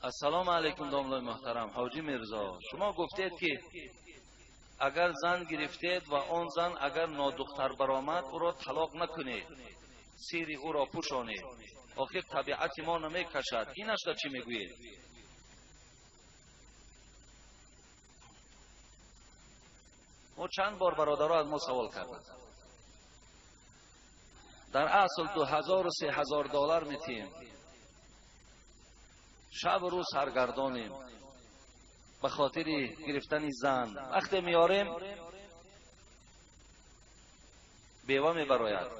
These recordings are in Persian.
السلام علیکم داملای محترم. حاجی میرزا، شما گفتید که اگر زن گرفتید و آن زن اگر نادختر برآمد او را طلاق نکنید، سیری او را پوشانید، آخر طبیعت ما نمیکشد. اینش را چی میگویید؟ ما چند بار برادرها از ما سوال کردند. در اصل 2000 و 3000 دلار میتیم، شب و روز سرگردانیم به خاطر گرفتن زن. وقتی میاریم بیوه میبراید.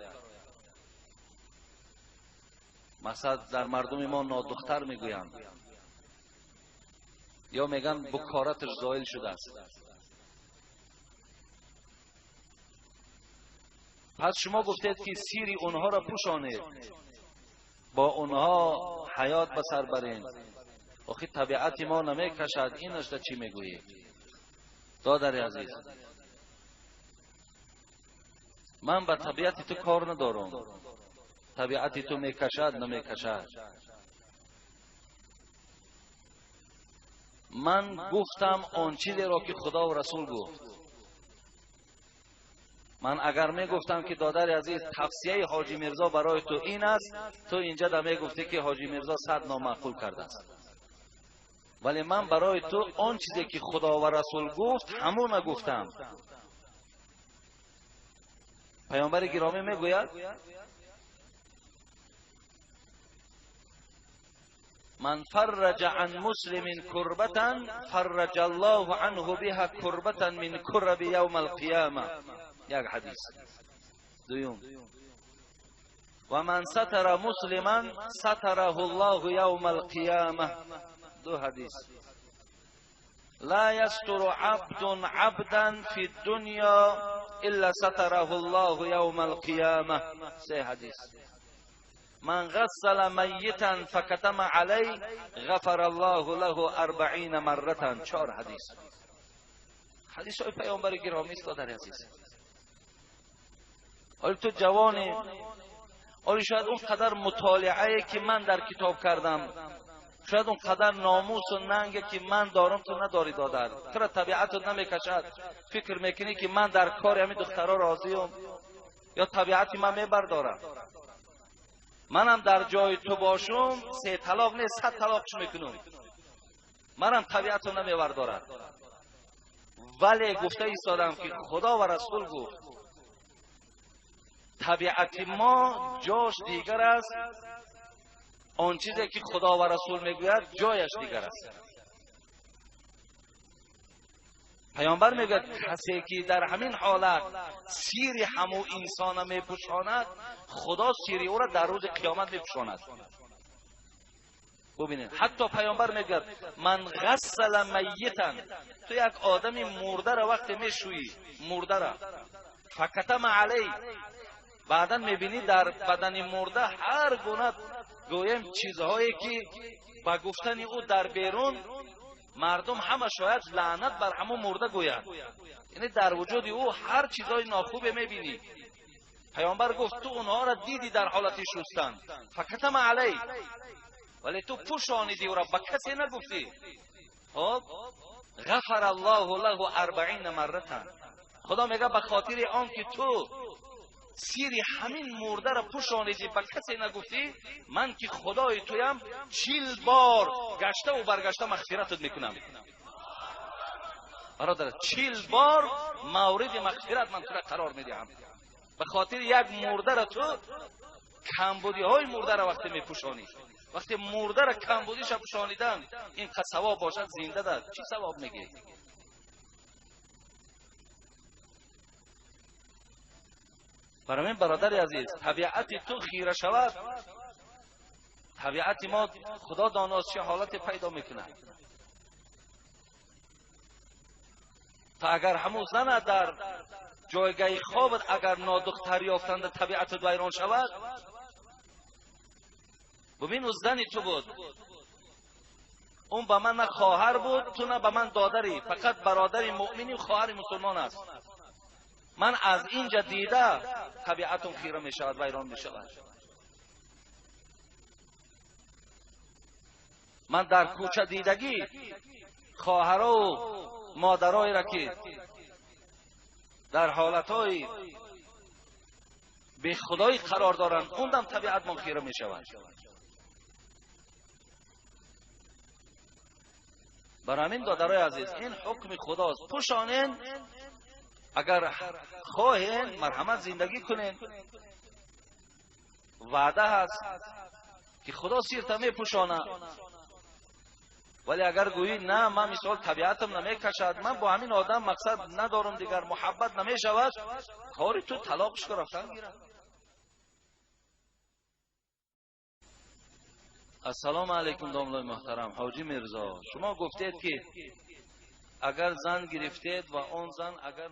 مثلا در مردم ما نادختر میگویند یا میگن بکارتش زائل شده است. پس شما گفتید که سیری اونها را پوشانید، با اونها حیات به سر برین. آخه طبیعت ما نمیکشد. اینش را چی میگویید؟ دادر عزیز، من به طبیعت تو کار ندارم. طبیعت تو میکشد نمیکشد. من گفتم آن چیزی را که خدا و رسول گفت. من اگر میگفتم که دادر عزیز توصیه حاجی میرزا برای تو این است، تو اینجا دا میگفتی که حاجی میرزا 100 نامعقول کرده است. ولی من برای تو آن چیزی که خدا و رسول گفت همون گفتم. پیامبر گرامی میگوید من فرج عن مسلم کربتا فرج الله عنه بها کربتا من کرب یوم القیامه. یک حدیث. دویم و من ستر مسلما ستره الله یوم القیامه. دو حدیث. لا یستر عبد عبدا فی الدنیا الا ستره الله یوم القیامه. سه حدیث. من غسل میتا فکتم علی غفر الله له 40 مرة. 4 حدیث. حدیث های پیامبر گرامی است دادر عزیز. حالا تو جوانی، حالا شاید اون قدر مطالعه که من در کتاب کردم، شاید اون قدر ناموس و ننگ که من دارم تو نداری دادر. تو طبیعتت نمیکشد. فکر میکنی که من در کار همین دخترها راضیم یا طبیعت من میبردارم. منم در جای تو باشم 3 طلاق نه 100 طلاقش میکنم. منم طبیعت رو نمیبردارم. ولی گفته ایستادم که خدا و رسول گفت طبیعت ما جاش دیگر است، آن چیزی که خدا و رسول میگوید جایش دیگر است. پیامبر میگه کسی که در همین حالت سیر همو انسان میپوشاند، خدا سیر او را در روز قیامت میپوشاند. ببینید حتی پیامبر میگه من غسل میتا، تو یک آدمی مرده را وقتی میشویی، مرده را فکتم علی، بعدا میبینی در بدن مرده هر گونه گویم چیزهایی که با گفتن او در بیرون مردم همه شاید لعنت بر همون مرده گویند. یعنی در وجود او هر چیزای ناخوب میبینی. پیامبر گفت تو اونها را دیدی در حالت شستن، فکتم علی، ولی تو پوشانیدی او را، به کسی نگفتی. خب غفر الله له 40 مرة. خدا میگه به خاطر آن که تو سیری همین مرده را پوشانیدی به کسی نگفتی، من که خدای تویم 40 بار گشته و برگشته مغفرتت میکنم. برادر 40 بار مورد مغفرت من تو را قرار میدهم. به خاطر یک مرده را تو کمبودی های مرده را وقتی میپوشانی، وقتی مرده را کمبودیش پوشانیدن این قد ثواب باشد زنده ده، چی ثواب میگی؟ برای من برادر عزیز طبیعت تو خیره شود، طبیعت ما خدا داناست چه حالت پیدا میکنه. تا اگر همون زن در جایگاه خوابت اگر نادختری یافتند طبیعت ویران شود، ببین او زنی تو بود، اون به من نه خواهر بود، تو نه به من دادری، فقط برادر مؤمنی و خواهر مسلمان است. من از اینجا دیده طبیعتم خیره می شود، ویران می شود. من در کوچه دیدگی خواهرها و مادرای را که در حالتهای به خدای قرار دارند، اوندم طبیعت من خیره می شود. برای همین دادرای عزیز، این حکم خداست. پوشانین، اگر خواهین مرحمت زندگی کنین، وعده هست که خدا سیرتا می پوشانه. ولی اگر گویی نه من مثال طبیعتم نمی کشد، من با همین آدم مقصد ندارم دیگر، محبت نمی شود، کاری تو طلاقش که رفتن گیره. السلام علیکم داملای محترم. حاجی مرزا، شما گفتید که اگر زن گرفتید و آن زن اگر